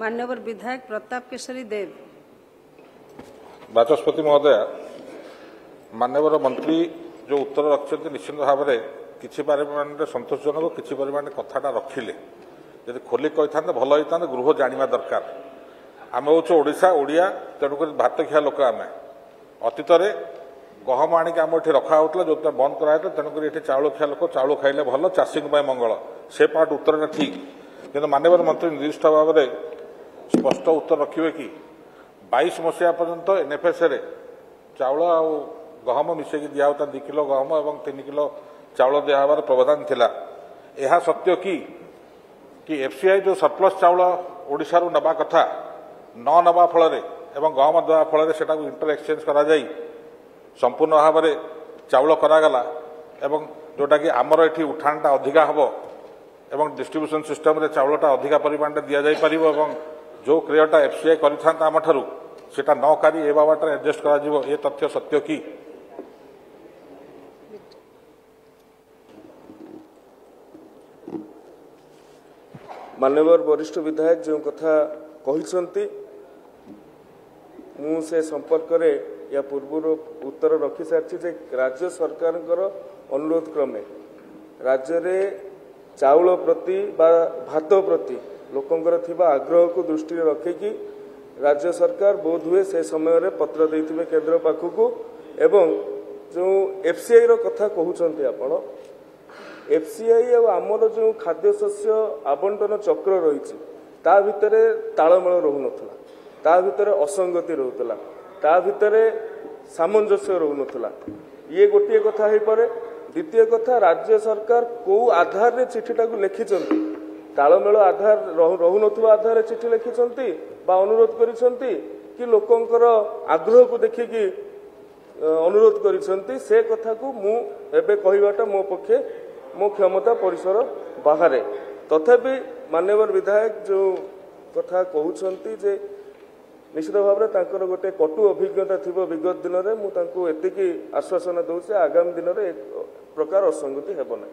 मान्यवर विधायक प्रताप केशरी देव। बाचस्पति महोदय, मान्यवर मंत्री जो उत्तर रखते निश्चित भाव में किसी परिमाण संतोषजनक किसी परिमाण कथाटा रखिले जब खोली कही भल होता गृह जाना दरकार। आम हूँ ओडिशा ओडिया तेणुक भात खिया लोक आम अतीत गहम आणिक आम ये रखा होता जो बंद कराया तेणुक ये चाउल खिया लोक चाउल खाइले भल चाषी मंगल से पार्ट उत्तर ठीक कि मान्यवर मंत्री निर्दिष्ट भाव में स्पष्ट उत्तर रखिए कि 22 मसीहा पर्यंत एनएफएस रे चाउल आ गहम मिसेक दिया होता 2 किलो गहम और 3 किलो चाउल दिहबार प्रावधान थिला। यह सत्य कि एफसीआई जो सरप्लस चाउल ओडिशा रु नबा कथा न नबा फल गहम देवा फल से इंटर एक्सचेंज करा जाई संपूर्ण भाव में चाउल करागला एवं जोटा कि आमर ये उठाणटा अधिका हम एवं डिस्ट्रीब्यूशन सिस्टम रे चाउलटा अधिका परिमाण दि जाई परिबो एवं जो क्रियाटा एफसीआई करिथांता आम ठारू सेटा न करी ए बाबाटा एडजस्ट करा जिवो ए तथ्य सत्य कि मान्यवर वरिष्ठ विधायक जो कथा कहिसंती मु से संपर्क रे या पूर्व उत्तर रखी सारी जे राज्य सरकार अनुरोध क्रमे राज्य रे चाउल प्रति बा भात प्रति लोकंकर थिबा आग्रह को दृष्टि रखिकी राज्य सरकार बोध हुए से समय रे पत्र देथिबे केंद्र पाखु एवं जो एफसीआई रो कथा कहउचंती आपण एफसीआई और आमर जो खाद्य शस्य आवंटन चक्र रही ता भितरे तालमेल रहउनथला ता भितरे असंगति रहउतला ता भितरे सामंजस्य रहउनथला ये गोटे कथा हे परे। द्वितीय कथा राज्य सरकार को आधार रे चिठीटा को लिखिचंती तालमेल आधार रहउनथवा आधार रे चिठी लिखिचंती बा अनुरोध करिसंती कि लोकंकर आग्रह को देखिकी अनुरोध करिसंती से कथा को मु एबे कहिबाटा मो पक्षे मो क्षमता परिसर बाहर तथापि मान्यवर विधायक जो कथा कहउछंती जे निश्चित भाव में गोटे कटु अभिज्ञता थी विगत दिन में मुझे एतिकी आश्वासन दूसरे आगामी दिन में एक प्रकार असंगति हेब ना।